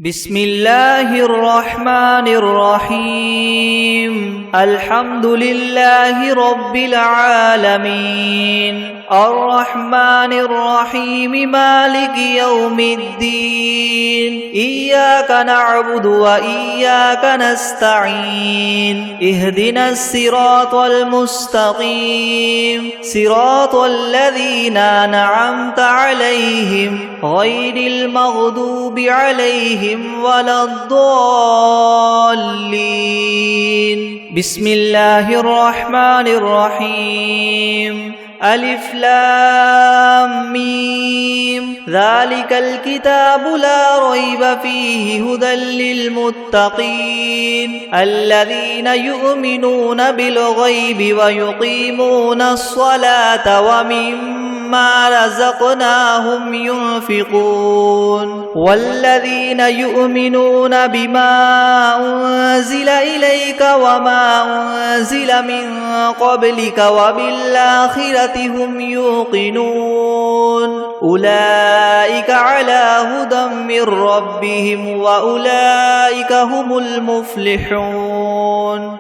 بسم الله الرحمن الرحيم الحمد لله رب العالمين الرحمن الرحيم مالك يوم الدين إياك نعبد وإياك نستعين اهدنا الصراط المستقيم صراط الذين أنعمت عليهم غير المغضوب عليهم ولا الضالين بسم الله الرحمن الرحيم ألف لام ميم ذلك الكتاب لا ريب فيه هدى للمتقين الذين يؤمنون بالغيب ويقيمون الصلاة ومما رزقناهم ينفقون والذين يؤمنون بما أنزل إليك وما أنزل من قبلك وبالآخرة هم يوقنون أولئك على هدى من ربهم وأولئك هم المفلحون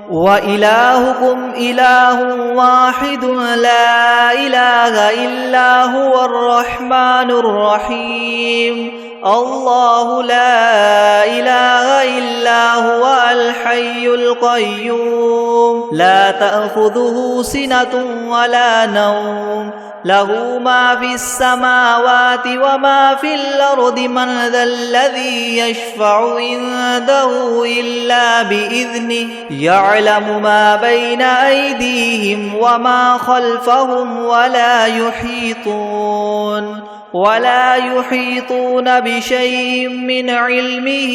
وإلهكم إله واحد لا إله إلا هو الرحمن الرحيم الله لا إله إلا هو الحي القيوم لا تأخذه سنة ولا نوم له ما في السماوات وما في الأرض من ذا الذي يشفع عنده إلا بإذنه يعلم ما بين أيديهم وما خلفهم ولا يحيطون بشيء من علمه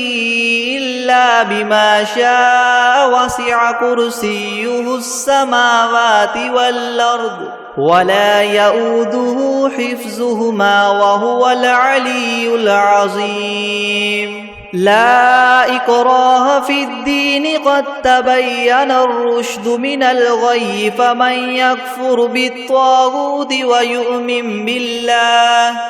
إلا بما شاء وسع كرسيه السماوات والأرض ولا يؤوده حفظهما وهو العلي العظيم لا إكراه في الدين قد تبين الرشد من الغي فمن يكفر بالطاغوت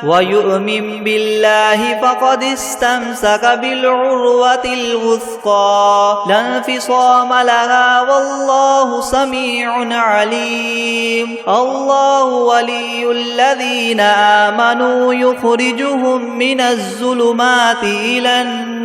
ويؤمن بالله فقد استمسك بالعروة الوثقى لا انفصام لها والله سميع عليم الله ولي الذين آمنوا يخرجهم من الظلمات إلى النور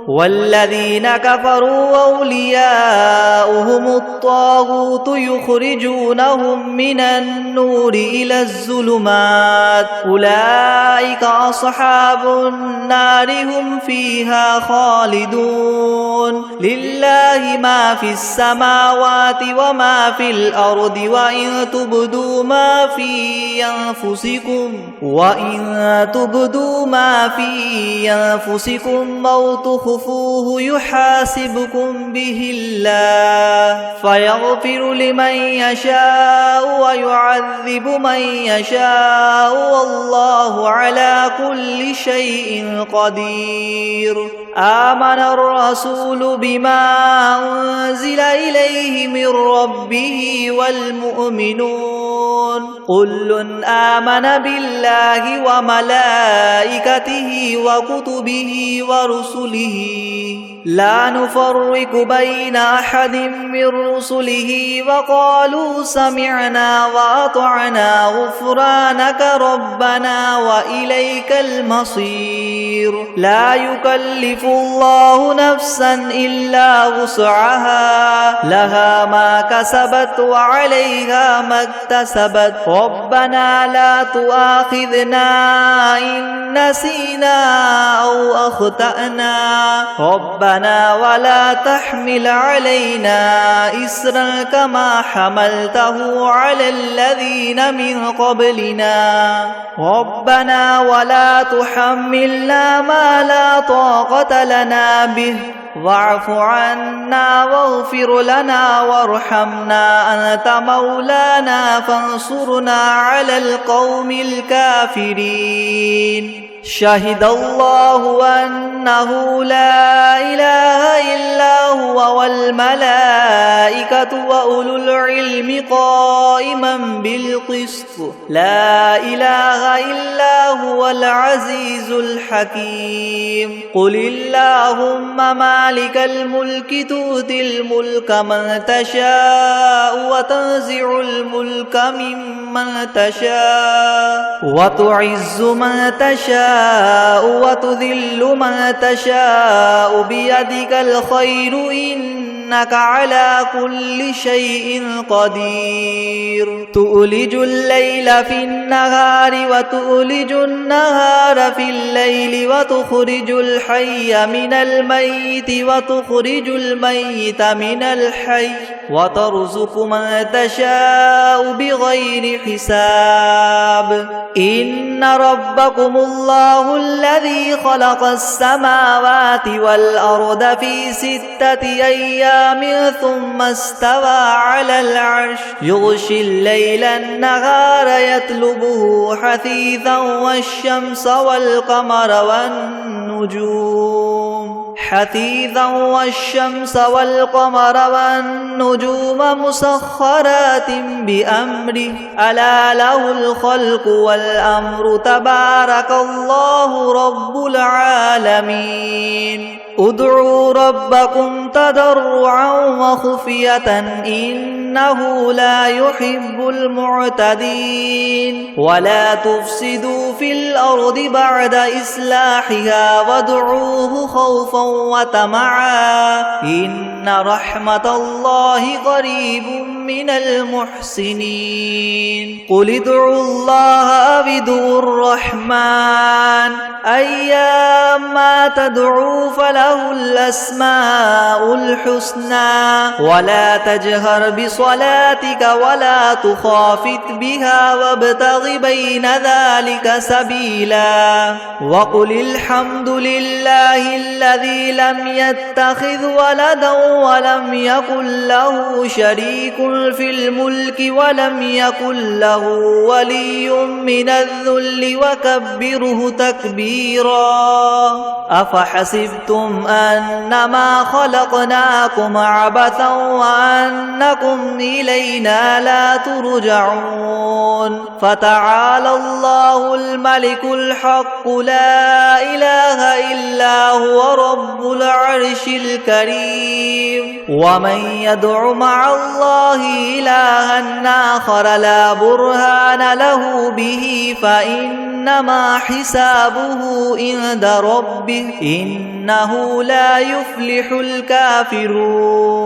والذين كفروا أولياؤهم الطاغوت يخرجونهم من النور إلى الظلمات أولئك أصحاب النار هم فيها خالدون لله ما في السماوات وما في الأرض وإن تبدوا ما في أنفسكم أو تخفوه يحاسبكم به الله فيغفر لمن يشاء ويعذب من يشاء والله على كل شيء قدير آمن الرسول بما أنزل إليه من ربه والمؤمنون كل آمن بالله وملائكته وكتبه ورسله لا نفرق بين أحد من رسله وقالوا سمعنا وأطعنا غفرانك ربنا وإليك المصير لا يكلف الله نفسا إلا وسعها لها ما كسبت وعليها ما اكتسبت ربنا لا تؤاخذنا إن نسينا أو أخطأنا ربنا ولا تحمل علينا إسرا كما حملته على الذين من قبلنا ربنا ولا تحملنا ما لا طاقة لنا به واعف عنا واغفر لنا وارحمنا أنت مولانا فانصرنا على القوم الكافرين شهد الله أن أنه لا إله إلا هو والملائكة وأولو العلم قائما بالقسط لا إله إلا هو العزيز الحكيم قل اللهم مالك الملك تؤتي الملك من تشاء وتنزع الملك ممن تشاء وتعز من تشاء وتذل من تشاء بيدك الخير إنك على كل شيء قدير تؤلج الليل في النهار وتؤلج النهار في الليل وتخرج الحي من الميت وتخرج الميت من الحي وترزق من تشاء بغير حساب إن ربكم الله الذي خلق السماوات والأرض في 6 أيام ثم استوى على العرش يغشي الليل النهار يطلبه حثيثا والشمس والقمر والنجوم مسخرات بأمره ألا له الخلق والأمر تبارك الله رب العالمين ادعوا ربكم تضرعا وخفية إنه لا يحب المعتدين ولا تفسدوا في الأرض بعد إصلاحها وادعوه خوفا وطمعا إن رحمة الله قريب من المحسنين قل ادعوا الله أو ادعوا الرحمن أيما تدعوا فله الأسماء الحسنى ولا تجهر بصلاتك ولا تخافت بها وابتغ بين ذلك سبيلا وقل الحمد لله الذي لم يتخذ ولدا ولم يكن له شريك في الملك ولم يكن له ولي من الذل وكبره تكبيرا أفحسبتم أنما خلقناكم عبثا وأنكم إلينا لا ترجعون فتعالى الله الملك الحق لا إله إلا هو رب العرش الكريم ومن يدع مع الله إلها آخر لا برهان له به فإنما حسابه عند ربه إنه لا يفلح الكافرون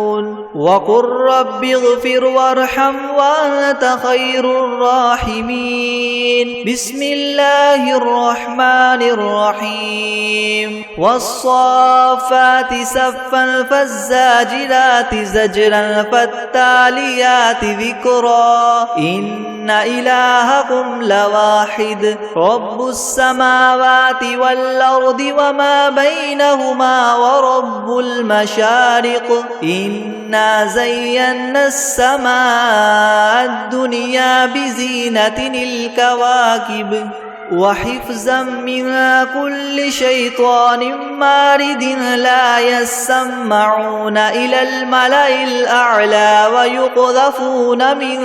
وقل رب اغفر وارحم وأنت خير الراحمين بسم الله الرحمن الرحيم والصافات صفا فالزاجرات زجرا فالتاليات ذكرا إن إلهكم لواحد رب السماوات والأرض وما بينهما ورب المشارق إنا زينا السماء الدنيا بزينة الكواكب وحفظا من كل شيطان مارد لا يسمعون إلى الملأ الأعلى ويقذفون من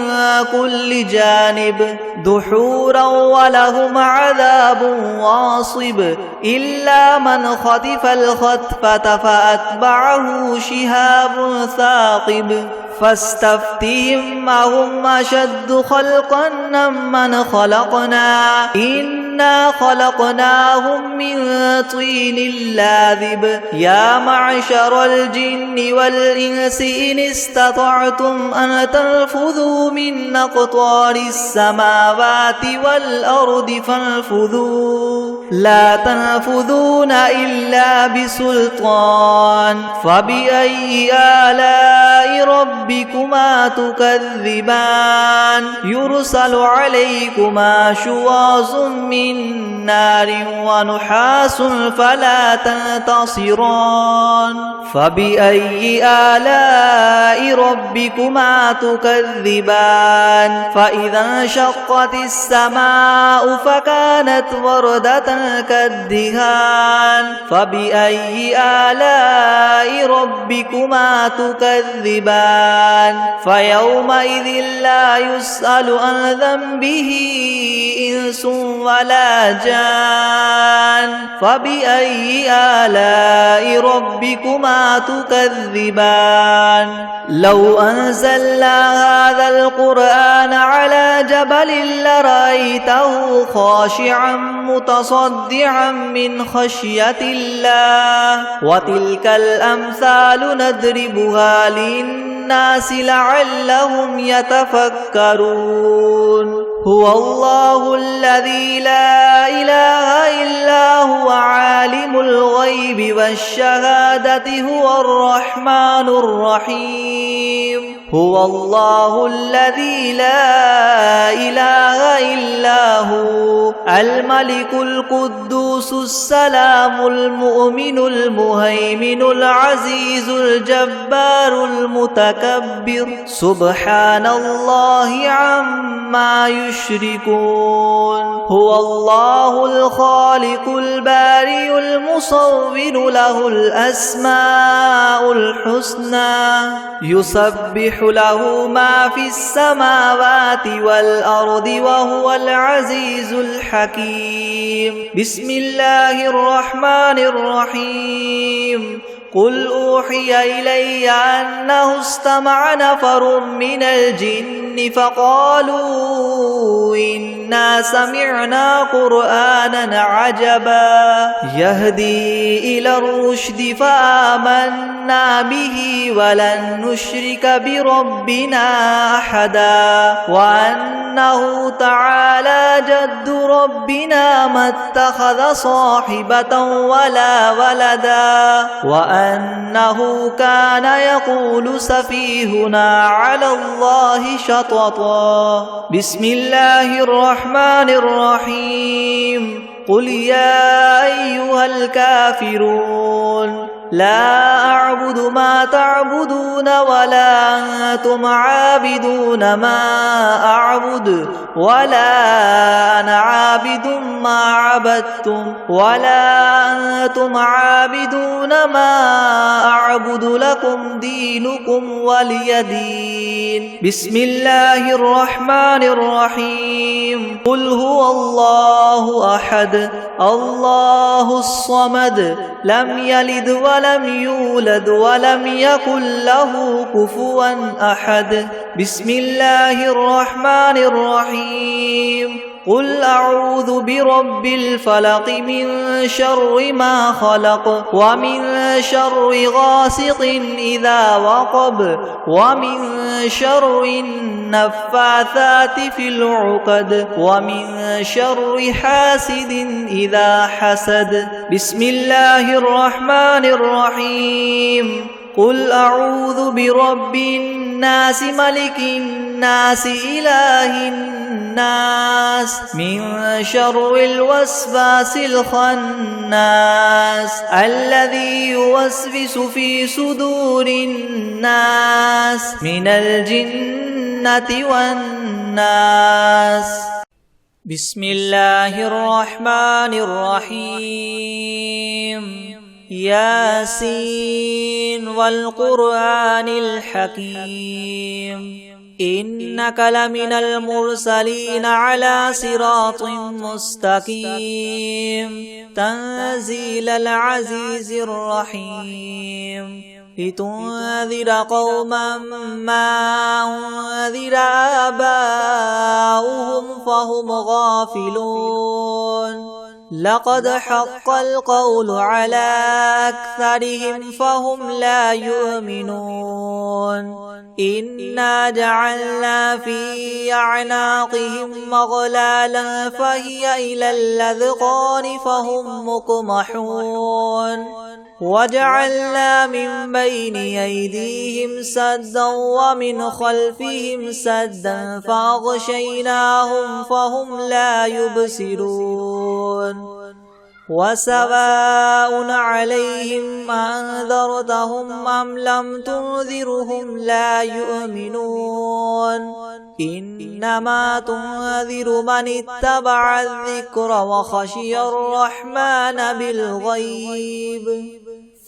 كل جانب دحورا ولهم عذاب واصب إلا من خطف الخطفة فأتبعه شهاب ثاقب فاستفتهم أهم أشد خلقا ممن خلقنا إنا خلقناهم من طين لاذب يا معشر الجن والإنس إن استطعتم أن تنفذوا من أقطار السماوات والأرض فانفذوا لا تنفذون إلا بسلطان فبأي آلاء ربكما تكذبان يرسل عليكما شواظ من نار ونحاس فلا تنتصران فبأي آلاء ربكما تكذبان فإذا انشقت السماء فكانت وردة كالدهان فبأي آلاء ربكما تكذبان فيومئذ لا يسأل عن ذنبه إنس ولا جان فبأي آلاء ربكما تكذبان لو أنزلنا هذا القرآن على جبل لرأيته خاشعا متصدعا من خشية الله وتلك الأمثال نضربها للناس لعلهم يتفكرون هو الله الذي لا إله إلا هو عالم الغيب والشهادة هو الرحمن الرحيم هو الله الذي لا إله إلا هو الملك القدوس السلام المؤمن المهيمن العزيز الجبار المتكبر سبحان الله عما يشركون هو الله الخالق البارئ المصور له الأسماء الحسنى يسبح له ما في السماوات والأرض وهو العزيز الحكيم بسم الله الرحمن الرحيم قل أوحي إلي أنه استمع نفر من الجن فقالوا إنا سمعنا قرآنا عجبا يهدي إلى الرشد فآمنا به ولن نشرك بربنا أحدا وأنه تعالى جد ربنا ما اتخذ صاحبة ولا ولدا وأنه كان يقول سفيهنا على الله شططا بسم الله الرحمن الرحيم قل يا أيها الكافرون لا أعبد ما تعبدون ولا أنتم عابدون ما أعبد ولا أنا عابد ما عبدتم ولا أنتم عابدون ما أعبد لكم دينكم ولي دين بسم الله الرحمن الرحيم قل هو الله أحد الله الصمد لم يلد ولم يولد ولم يكن له كفوا أحد بسم الله الرحمن الرحيم قل أعوذ برب الفلق من شر ما خلق ومن شر غاسق إذا وقب ومن شر النفاثات في العقد ومن شر حاسد إذا حسد بسم الله الرحمن الرحيم قل أعوذ برب الناس ملك الناس إله الناس من شر الوسواس الخناس الذي يوسوس في صدور الناس من الجنة والناس بسم الله الرحمن الرحيم ياسين والقرآن الحكيم إنك لمن المرسلين على صراط مستقيم تنزيل العزيز الرحيم لتنذر قوما ما أنذر آباؤهم فهم غافلون لقد حق القول على أكثرهم فهم لا يؤمنون إنا جعلنا في أعناقهم مغلالا فهي إلى الأذقان فهم مقمحون وجعلنا من بين أيديهم سدا ومن خلفهم سدا فأغشيناهم فهم لا يبصرون وسواء عليهم أنذرتهم أم لم تنذرهم لا يؤمنون إنما تنذر من اتبع الذكر وخشي الرحمن بالغيب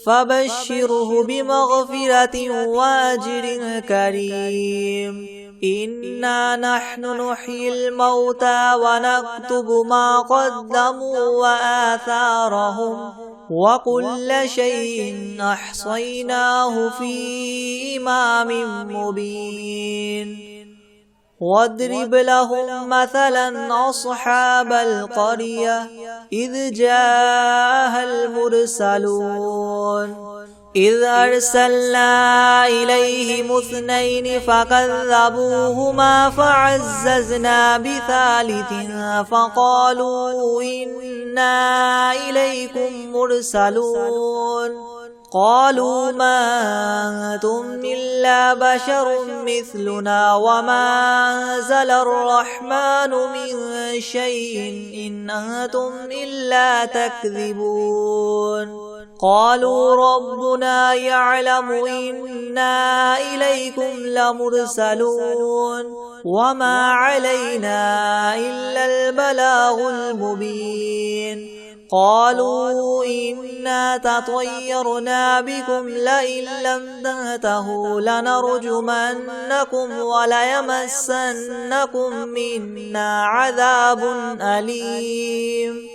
فبشره بمغفرة وأجر كريم إنا نحن نحيي الموتى ونكتب ما قدموا وآثارهم وكل شيء أحصيناه في إمام مبين واضرب لهم مثلا أصحاب القرية إذ جاءها المرسلون إذ أرسلنا إليهم 2 فكذبوهما فعززنا ب3 فقالوا إنا إليكم مرسلون قالوا ما أنتم إلا بشر مثلنا وما أنزل الرحمن من شيء إن أنتم إلا تكذبون قالوا ربنا يعلم إنا إليكم لمرسلون وما علينا إلا البلاغ المبين قالوا إنا تطيرنا بكم لئن لم تنتهوا لنرجمنكم وليمسنكم منا عذاب أليم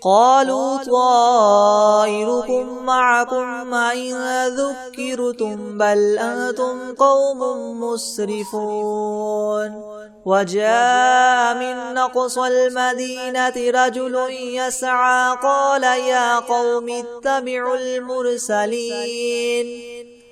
قالوا طائركم معكم إن ذكرتم بل أنتم قوم مسرفون وجاء من أقصى المدينة رجل يسعى قال يا قوم اتبعوا المرسلين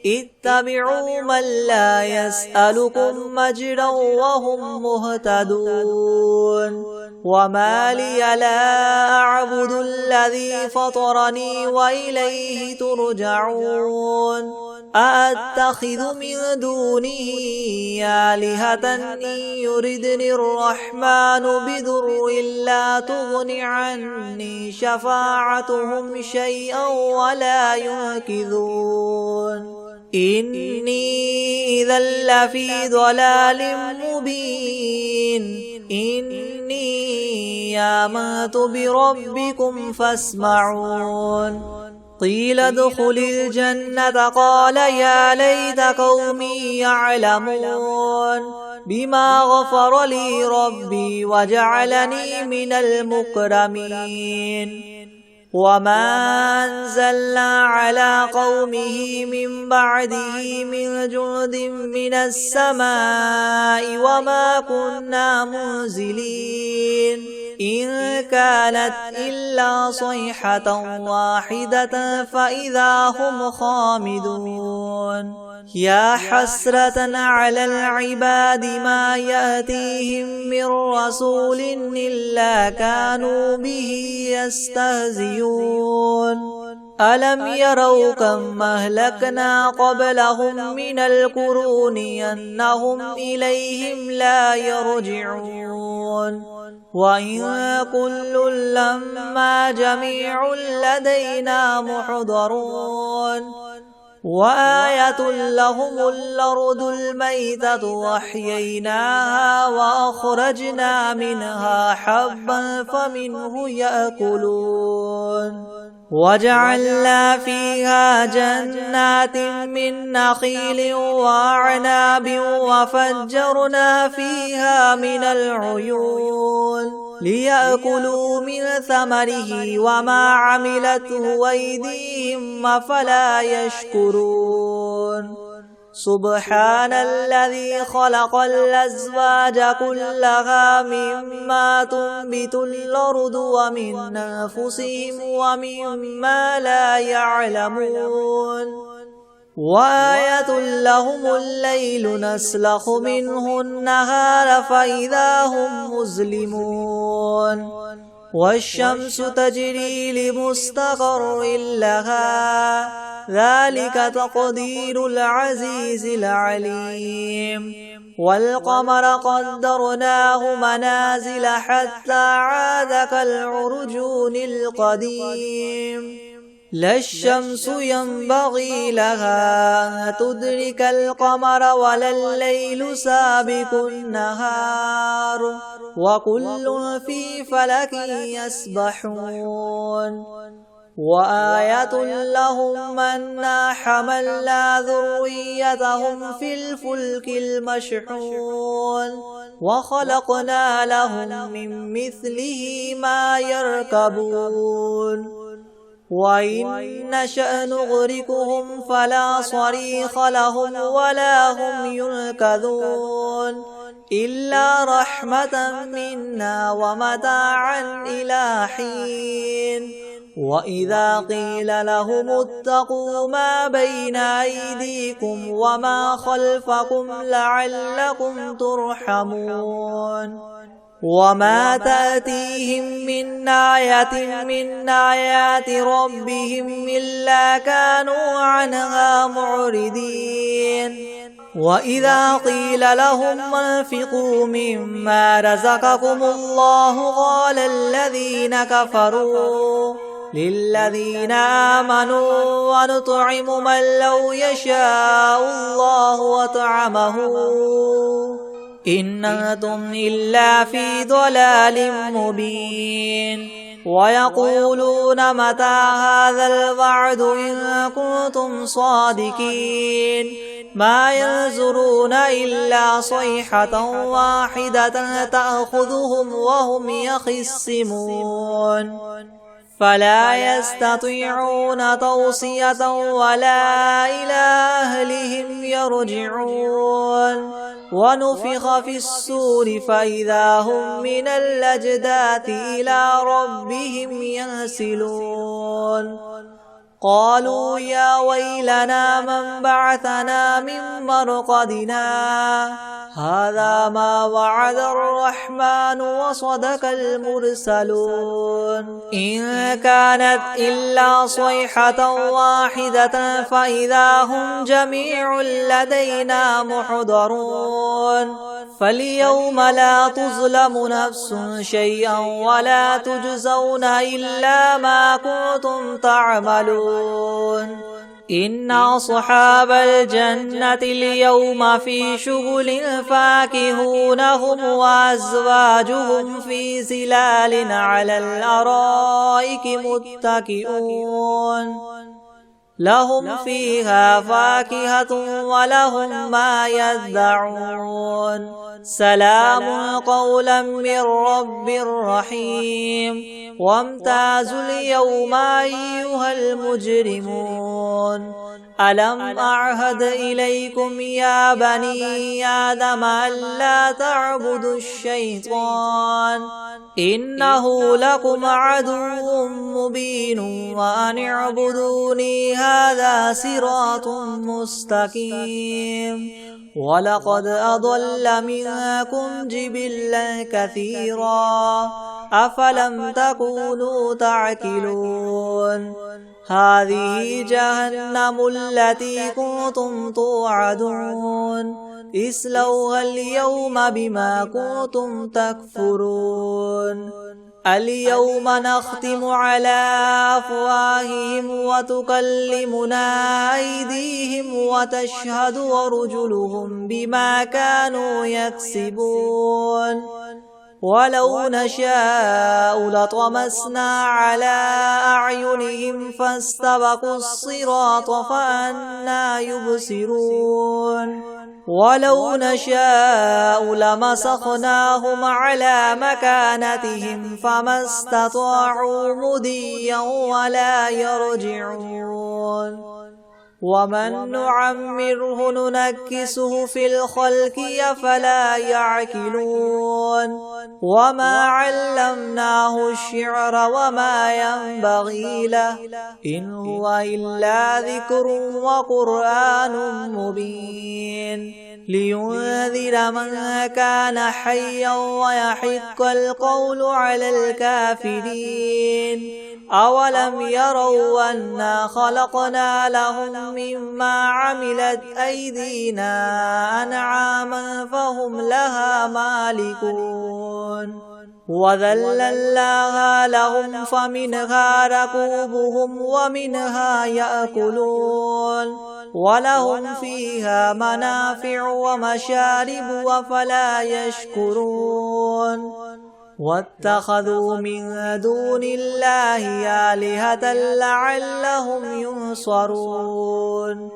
اتبعوا من لا يسألكم مجرا وهم مهتدون وما لي لا أعبد الذي فطرني وإليه ترجعون أأتخذ من دونه آلهة إن يردني الرحمن بضر لا تغن عني شفاعتهم شيئا ولا ينقذون إني إذا لفي ضلال مبين إني آمنت بربكم فاسمعون قيل ادخل الجنة قال يا ليت قومي يعلمون بما غفر لي ربي وجعلني من المكرمين وما أنزلنا على قومه من بعده من جند من السماء وما كنا منزلين إن كانت إلا صيحة واحدة فإذا هم خامدون يا حسرة على العباد ما يأتيهم من رسول إلا كانوا به يستهزئون ألم يروا كم أهلكنا قبلهم من القرون أنهم إليهم لا يرجعون وإن كل لما جميع لدينا محضرون وآية لهم الأرض الميتة وأحييناها وأخرجنا منها حبا فمنه يأكلون وجعلنا فيها جنات من نخيل وأعناب وفجرنا فيها من العيون ليأكلوا من ثمره وما عملته أيديهم أفلا يشكرون سبحان الذي خلق الأزواج كلها مما تنبت الأرض ومن أنفسهم ومما لا يعلمون وآية لهم الليل نسلخ منه النهار فإذا هم مظلمون والشمس تجري لمستقر لها ذلك تقدير العزيز العليم والقمر قدرناه منازل حتى عاد كالعرجون القديم لا الشمس ينبغي لها أن تدرك القمر ولا الليل سابق النهار وكل في فلك يسبحون وآية لهم أنا حملنا ذريتهم في الفلك المشحون وخلقنا لهم من مثله ما يركبون وإن نشأ نغرقهم فلا صريخ لهم ولا هم ينقذون إلا رحمة منا ومتاعا إلى حين وإذا قيل لهم اتقوا ما بين أيديكم وما خلفكم لعلكم ترحمون وما تأتيهم من آية من آيات ربهم إلا كانوا عنها معرضين وإذا قيل لهم انفقوا مما رزقكم الله قال الذين كفروا للذين آمنوا ونطعم من لو يشاء الله وطعمه إن أنتم إلا في ضلال مبين ويقولون متى هذا الوعد إن كنتم صادقين ما ينظرون إلا صيحة واحدة تأخذهم وهم يخصمون فلا يستطيعون توصية ولا إلى أهلهم يرجعون ونفخ في الصور فإذا هم من الأجداث إلى ربهم ينسلون قالوا يا ويلنا من بعثنا من مرقدنا هذا ما وعد الرحمن وصدق المرسلون إن كانت إلا صيحة واحدة فإذا هم جميع لدينا محضرون فاليوم لا تظلم نفس شيئا ولا تجزون إلا ما كنتم تعملون إن أصحاب الجنة اليوم في شغل فاكهون هم وأزواجهم في ظلال على الأرائك متكئون لهم فيها فاكهة ولهم ما يدعون سلام قولا من رب رحيم وامتازوا اليوم أيها المجرمون ألم أعهد إليكم يا بني آدم ألا تعبدوا الشيطان إنه لكم عدو مبين وأن اعبدوني هذا صراط مستقيم ولقد أضل منكم جبلا كثيرا أفلم تكونوا تعقلون هذه جهنم التي كنتم توعدون اصلوها اليوم بما كنتم تكفرون اليوم نختم على أفواههم وتكلمنا أيديهم وتشهد أرجلهم بما كانوا يكسبون ولو نشاء لطمسنا على أعينهم فاستبقوا الصراط فأنى يبصرون ولو نشاء لمسخناهم على مكانتهم فما استطاعوا مضيا ولا يرجعون ومن نعمره ننكسه في الخلق أفلا يعقلون وما علمناه الشعر وما ينبغي له إن هو إلا ذكر وقرآن مبين لينذر من كان حيا ويحق القول على الكافرين أولم يروا أنا خلقنا لهم مما عملت أيدينا أنعاما فهم لها مالكون وذللناها لهم فمنها ركوبهم ومنها يأكلون ولهم فيها منافع ومشارب أفلا يشكرون واتخذوا من دون الله آلهة لعلهم ينصرون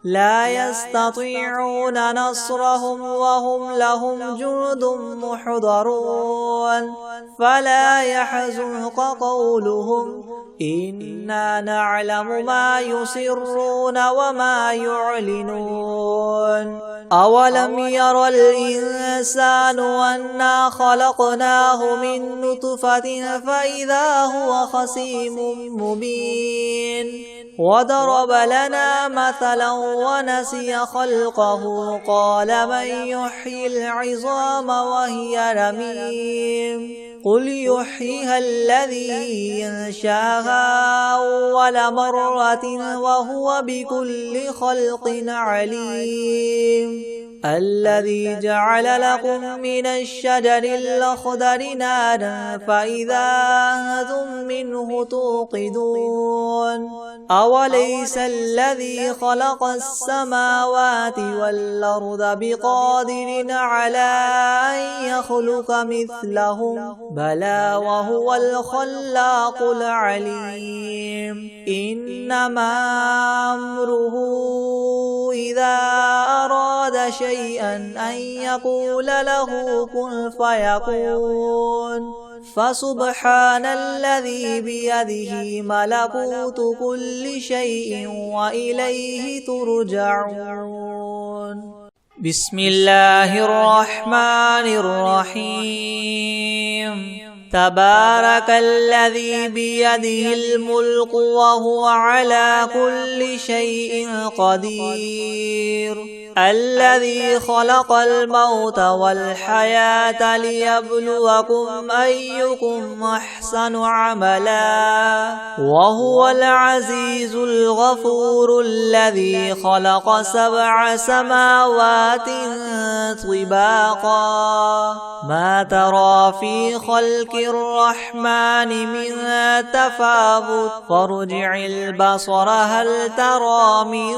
لا يستطيعون نصرهم وهم لهم جند محضرون فلا يحزنك قولهم إنا نعلم ما يسرون وما يعلنون أولم ير الإنسان أنا خلقناه من نطفة فإذا هو خصيم مبين وضرب لنا مثلا ونسي خلقه قال من يحيي العظام وهي رميم قل يحييها الذي ينشاها أول مرة وهو بكل خلق عليم الذي جعل لكم من الشجر الأخضر نارا فإذا أنتم منه توقدون أوليس الذي خلق السماوات والأرض بقادر على أن يخلق مثلهم بلى وهو الخلاق العليم إنما أمره إذا أراد شيئا أن يقول له كن فيكون فسبحان الذي بيده ملكوت كل شيء وإليه ترجعون بسم الله الرحمن الرحيم تبارك الذي بيده الملك وهو على كل شيء قدير الذي خلق الموت والحياة ليبلوكم أيكم أحسن عملا وهو العزيز الغفور الذي خلق 7 سماوات طباقا ما ترى في خلق الرحمن من تفاوت فارجع البصر هل ترى من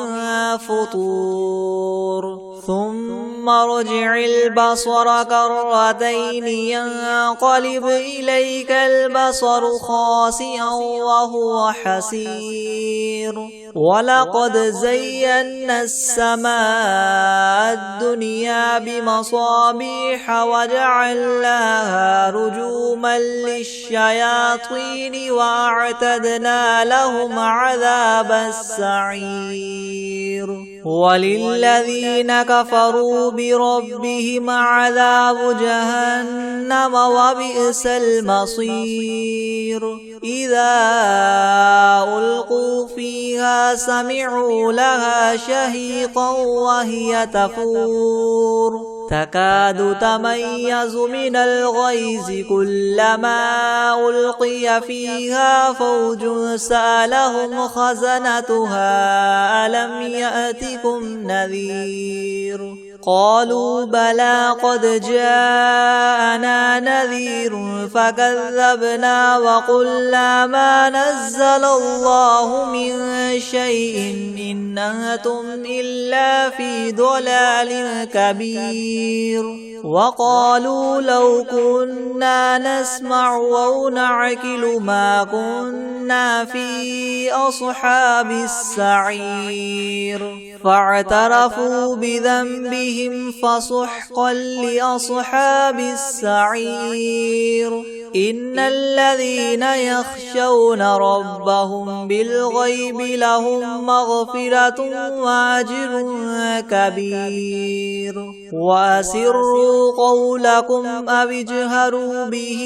فطور ثم ارجع البصر كرتين ينقلب إليك البصر خاسئا وهو حسير ولقد زينا السماء الدنيا بمصابيح وجعلناها رجوما للشياطين وأعتدنا لهم عذاب السعير وللذين كفروا بربهم عذاب جهنم وبئس المصير إذا ألقوا فيها سمعوا لها شهيقا وهي تفور تكاد تميز من الغيظ كلما ألقي فيها فوج سألهم خزنتها ألم يأتكم نذير قالوا بلى قد جاءنا نذير فكذبنا وقلنا ما نزل الله من شيء إن أنتم إلا في ضلال كبير وقالوا لو كنا نسمع أو نعقل ما كنا في أصحاب السعير فاعترفوا بذنبهم فسحقا لأصحاب السعير إن الذين يخشون ربهم بالغيب لهم مغفرة وأجر كبير وأسروا قولكم أو اجهروا به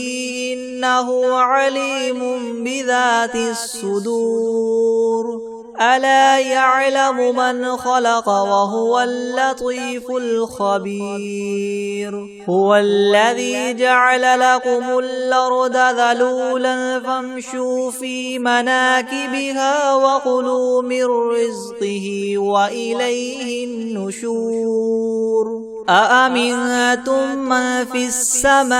إنه عليم بذات الصدور ألا يعلم من خلق وهو اللطيف الخبير هو الذي جعل لكم الأرض ذلولا فامشوا في مناكبها وكلوا من رزقه وإليه النشور أأمنتم من في السماء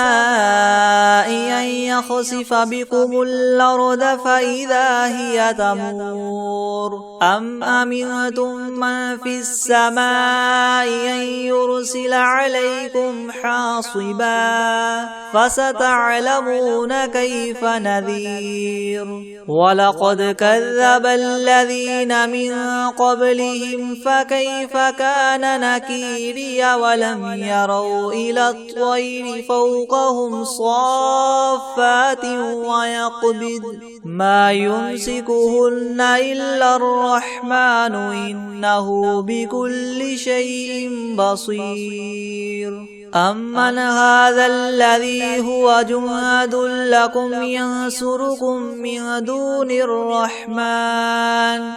أن يخسف بكم الأرض فإذا هي تمور أم أمنتم من في السماء أن يرسل عليكم حاصبا فستعلمون كيف نذير ولقد كذب الذين من قبلهم فكيف كان نكيري ولم يروا إلى الطير فوقهم صافات ويقبض ما يمسكهن إلا الرحمن إنه بكل شيء بصير أمن هذا الذي هو جند لكم ينصركم من دون الرحمن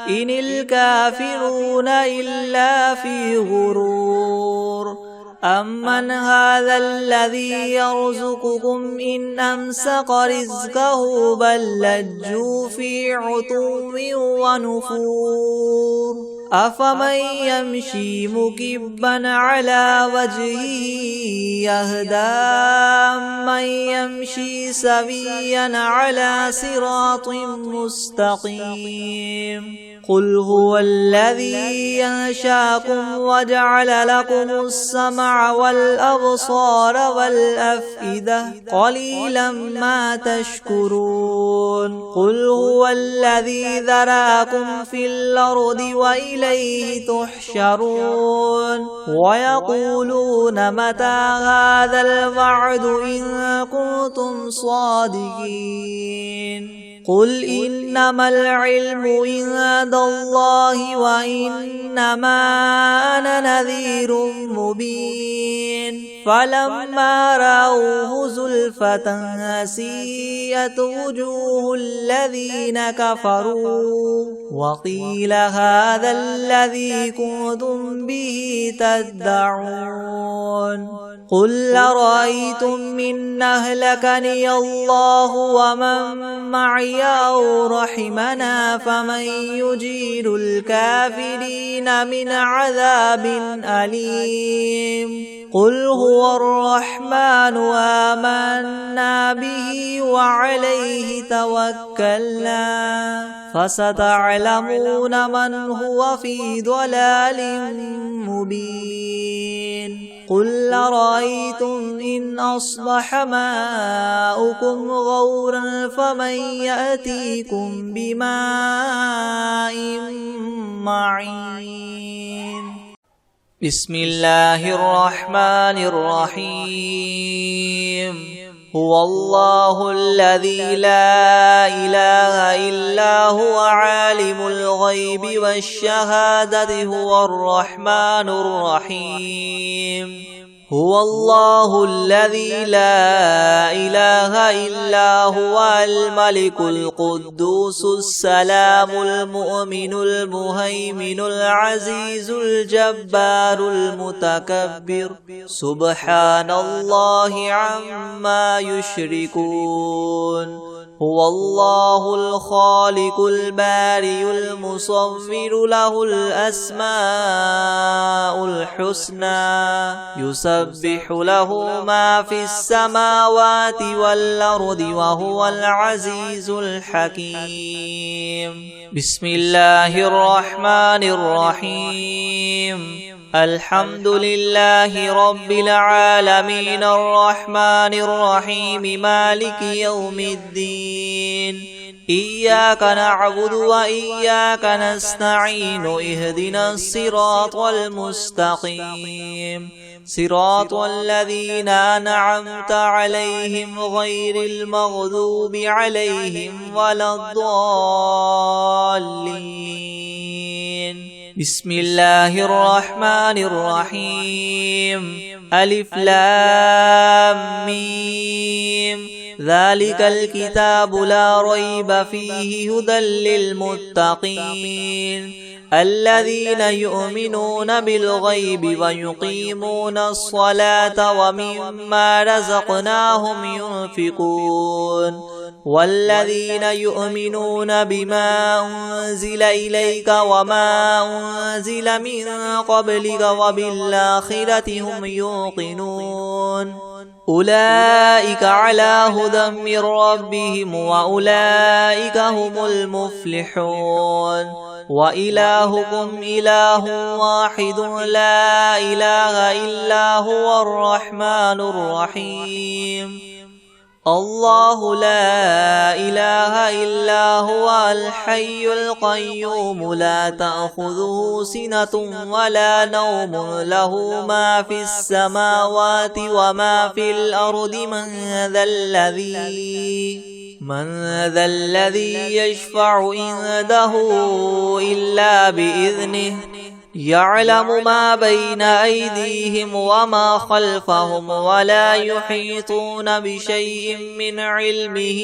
إن الكافرون إلا في غرور أمن هذا الذي يرزقكم إن أمسك رزقه بل لجوا في عتو ونفور أفمن يمشي مكبا على وجهه يهدى من يمشي سويا على صراط مستقيم قل هو الذي ينشاكم وجعل لكم السمع والأبصار والأفئدة قليلا ما تشكرون قل هو الذي ذراكم في الأرض وإليه تحشرون ويقولون متى هذا الوعد إن كنتم صادقين قل إنما العلم عند الله وإنما أنا نذير مبين فلما رأوه زلفة سيئت وجوه الذين كفروا وقيل هذا الذي كنتم به تدعون قل أرأيتم إن أهلكني الله ومن معي أو رحمنا فمن يجير الكافرين من عذاب أليم قل هو الرحمن آمنا به وعليه توكلنا فستعلمون من هو في ضلال مبين قل أرأيتم إن أصبح ماؤكم غورا فمن يأتيكم بماء معين بسم الله الرحمن الرحيم هو الله الذي لا إله إلا هو عالم الغيب والشهادة هو الرحمن الرحيم هو الله الذي لا إله إلا هو الملك القدوس السلام المؤمن المهيمن العزيز الجبار المتكبر سبحان الله عما يشركون هو الله الخالق البارئ المصور له الأسماء الحسنى يسبح له ما في السماوات والأرض وهو العزيز الحكيم بسم الله الرحمن الرحيم الحمد لله رب العالمين الرحمن الرحيم مالك يوم الدين إياك نعبد وإياك نستعين اهدنا الصراط المستقيم صراط الذين أنعمت عليهم غير المغضوب عليهم ولا الضالين بسم الله الرحمن الرحيم ألف لام ميم ذلك الكتاب لا ريب فيه هدى للمتقين الذين يؤمنون بالغيب ويقيمون الصلاة ومما رزقناهم ينفقون والذين يؤمنون بما أنزل إليك وما أنزل من قبلك وبالآخرة هم يوقنون أولئك على هدى من ربهم وأولئك هم المفلحون وإلهكم إله واحد لا إله إلا هو الرحمن الرحيم الله لا إله إلا هو الحي القيوم لا تأخذه سنة ولا نوم له ما في السماوات وما في الأرض من ذا الذي يشفع عنده إلا بإذنه يعلم ما بين أيديهم وما خلفهم ولا يحيطون بشيء من علمه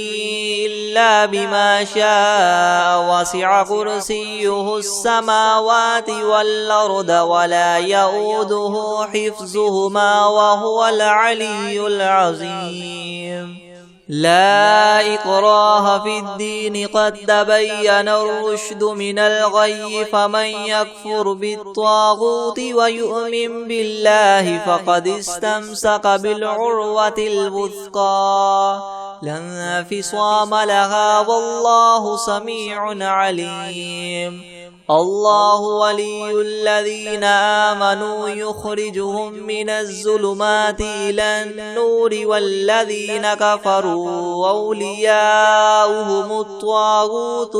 إلا بما شاء وسع كرسيه السماوات والأرض ولا يؤوده حفظهما وهو العلي العظيم لا إكراه في الدين قد تبين الرشد من الغي فمن يكفر بالطاغوت ويؤمن بالله فقد استمسك بالعروة الوثقى لا انفصام لها والله سميع عليم الله ولي الذين آمنوا يخرجهم من الظلمات إلى النور والذين كفروا أولياؤهم الطاغوت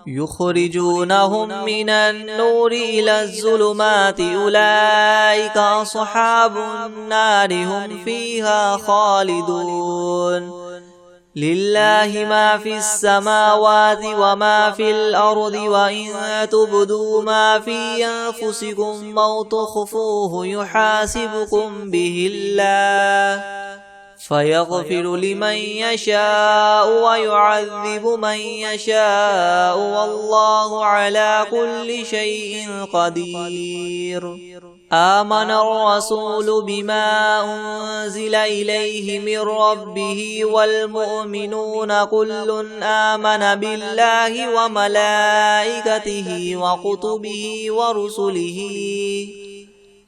يخرجونهم من النور إلى الظلمات أولئك أصحاب النار هم فيها خالدون لله ما في السماوات وما في الأرض وإن تبدوا ما في أنفسكم أو تخفوه يحاسبكم به الله فيغفر لمن يشاء ويعذب من يشاء والله على كل شيء قدير آمن الرسول بما أنزل إليه من ربه والمؤمنون كل آمن بالله وملائكته وكتبه ورسله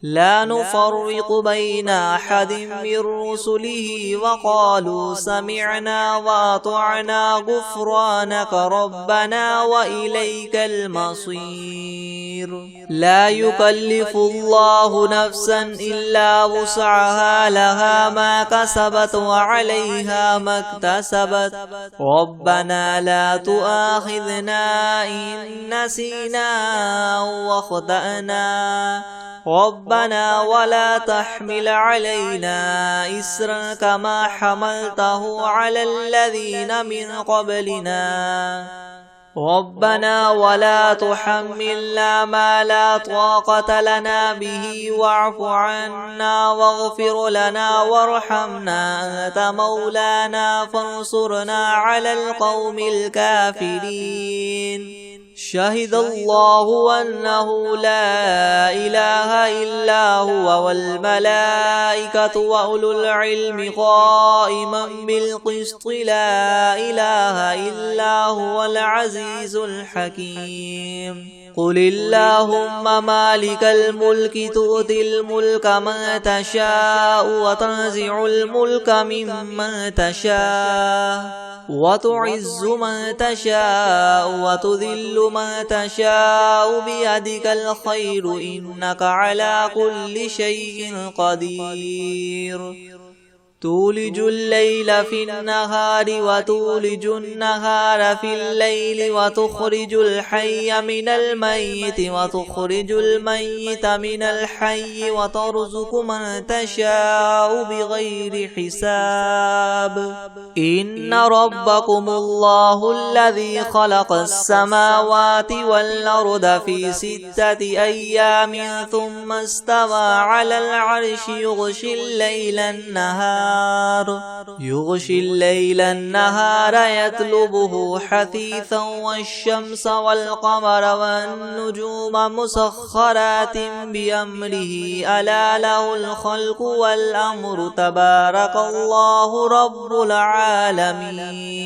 لا نفرق بين أحد من رسله وقالوا سمعنا وأطعنا غفرانك ربنا وإليك المصير لا يكلف الله نفسا إلا وسعها لها ما كسبت وعليها ما اكتسبت ربنا لا تؤاخذنا إن نسينا أو أخطأنا ربنا ولا تحمل علينا إسرا كما حملته على الذين من قبلنا ربنا ولا تحملنا ما لا طاقة لنا به واعف عنا واغفر لنا وارحمنا أنت مولانا فانصرنا على القوم الكافرين شهد الله أنه لا إله إلا هو والملائكة وأولو العلم قائما بالقسط لا إله إلا هو العزيز الحكيم قل اللهم مالك الملك تؤتي الملك من تشاء وتنزع الملك ممن تشاء وتعز من تشاء وتذل من تشاء بيدك الخير إنك على كل شيء قدير تولج الليل في النهار وتولج النهار في الليل وتخرج الحي من الميت وتخرج الميت من الحي وترزق من تشاء بغير حساب إن ربكم الله الذي خلق السماوات والأرض في 6 أيام ثم استوى على العرش يغشي الليل النهار النهار يغشي الليل النهار يطلبه حثيثا والشمس والقمر والنجوم مسخرات بأمره ألا له الخلق والأمر تبارك الله رب العالمين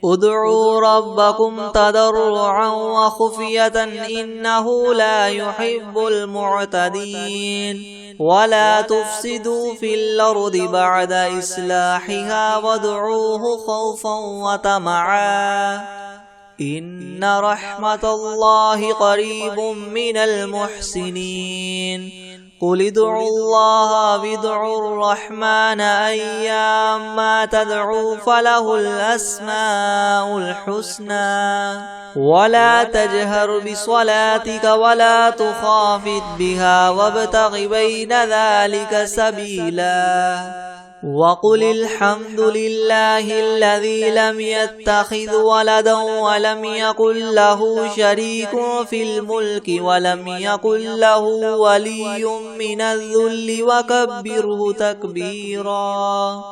ادعوا ربكم تضرعا وخفية إنه لا يحب المعتدين ولا تفسدوا في الأرض بعد إصلاحها وادعوه خوفا وطمعا إن رحمة الله قريب من المحسنين قل ادعوا الله وادعوا الرحمن أيما تدعوا فله الأسماء الحسنى ولا تجهر بصلاتك ولا تخافت بها وابتغ بين ذلك سبيلا وقل الحمد لله الذي لم يتخذ ولدا ولم يكن له شريك في الملك ولم يكن له ولي من الذل وكبره تكبيرا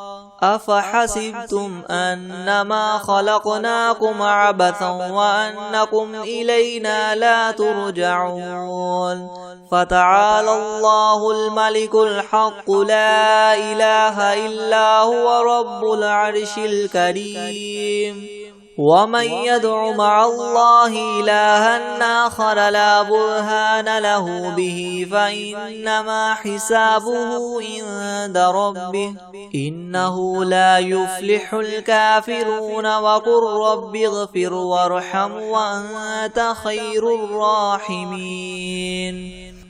أفحسبتم أنما خلقناكم عبثا وأنكم إلينا لا ترجعون فتعالى الله الملك الحق لا إله إلا هو رب العرش الكريم ومن يدع مع الله إلها آخر لا برهان له به فإنما حسابه عند ربه إنه لا يفلح الكافرون وقل رب اغفر وارحم وأنت خير الراحمين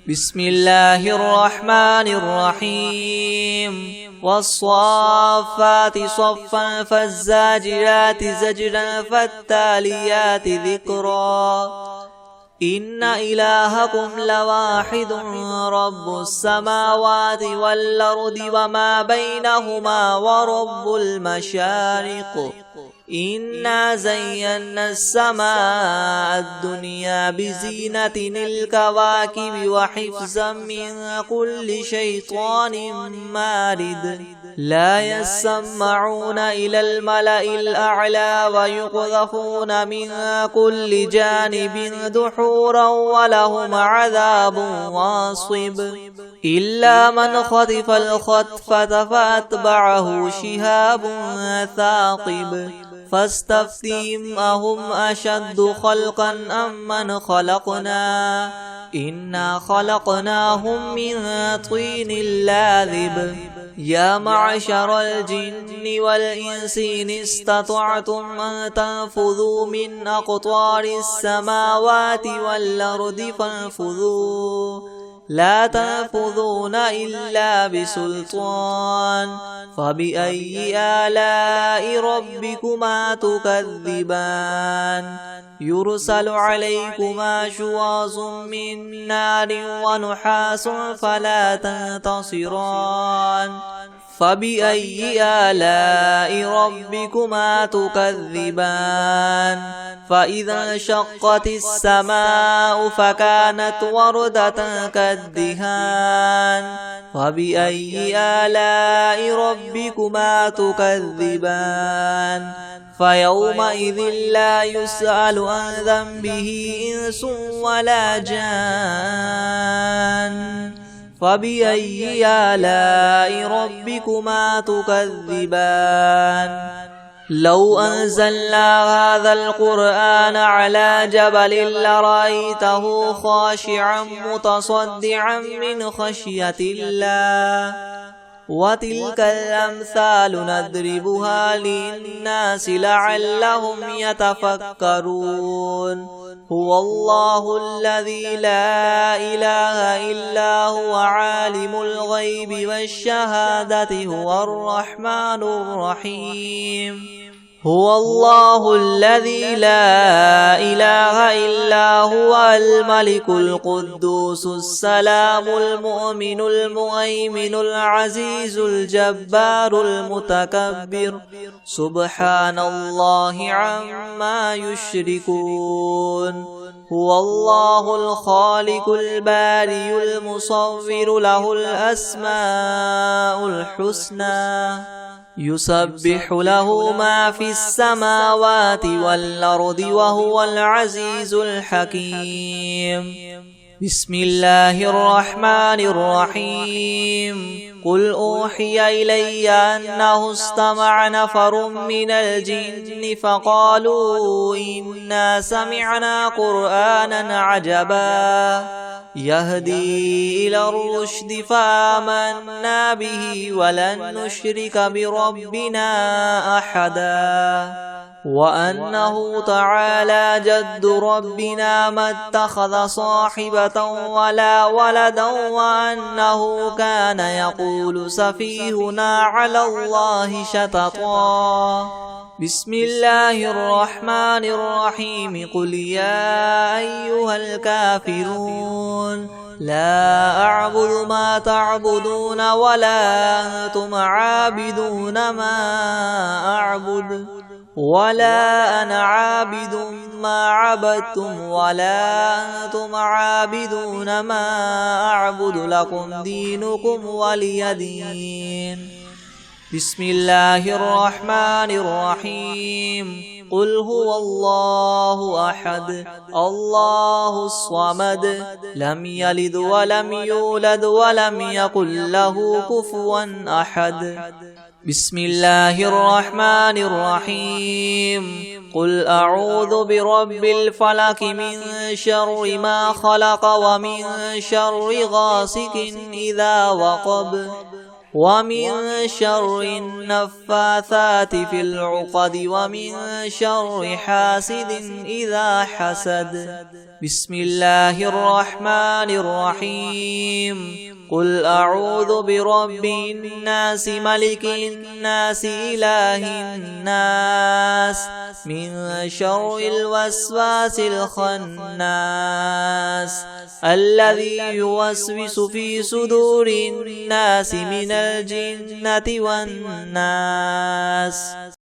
بسم الله الرحمن الرحيم والصافات صفا فالزاجرات زجرا فالتاليات ذكرا إن إلهكم لواحد رب السماوات والأرض وما بينهما ورب المشارق إنا زينا السماء الدنيا بزينة الكواكب وحفظا من كل شيطان مارد لا يسمعون إلى الملأ الأعلى ويقذفون من كل جانب دحورا ولهم عذاب واصب إلا من خطف الخطفة فأتبعه شهاب ثاقب فاستفتهم أهم أشد خلقا أم من خلقنا إنا خلقناهم من طين لاذب يا معشر الجن والإنس إن استطعتم أن تنفذوا من أقطار السماوات والأرض فانفذوا لا تنفذون إلا بسلطان فبأي آلاء ربكما تكذبان يرسل عليكما شواظ من نار ونحاس فلا تنتصران فبأي آلاء ربكما تكذبان فإذا انشقت السماء فكانت وردة كالدهان فبأي آلاء ربكما تكذبان فيومئذ لا يسأل عن ذنبه إنس ولا جان فبأي آلاء ربكما تكذبان لو أنزلنا هذا القرآن على جبل لرأيته خاشعا متصدعا من خشية الله وتلك الأمثال نضربها للناس لعلهم يتفكرون هو الله الذي لا إله إلا هو عالم الغيب والشهادة هو الرحمن الرحيم هو الله الذي لا إله إلا هو الملك القدوس السلام المؤمن المهيمن العزيز الجبار المتكبر سبحان الله عما يشركون هو الله الخالق البارئ المصور له الأسماء الحسنى يسبح له ما في السماوات والأرض وهو العزيز الحكيم بسم الله الرحمن الرحيم قل أوحي إلي أنه استمع نفر من الجن فقالوا إنا سمعنا قرآنا عجبا يهدي إلى الرشد فآمنا به ولن نشرك بربنا أحدا وأنه تعالى جد ربنا ما اتخذ صاحبة ولا ولدا وأنه كان يقول سفيهنا على الله شططا بسم الله الرحمن الرحيم قل يا أيها الكافرون لا أعبد ما تعبدون ولا أنتم عابدون ما أعبد ولا أنا عابد ما عبدتم ولا أنتم عابدون ما أعبد لكم دينكم ولي دين بسم الله الرحمن الرحيم قل هو الله أحد الله الصمد لم يلد ولم يولد ولم يكن له كفوا أحد بسم الله الرحمن الرحيم قل أعوذ برب الفلق من شر ما خلق ومن شر غاسق إذا وقب ومن شر النفاثات في العقد ومن شر حاسد إذا حسد بسم الله الرحمن الرحيم قل أعوذ برب الناس ملك الناس إله الناس من شر الوسواس الخناس الذي يوسوس في صدور الناس من الجنة والناس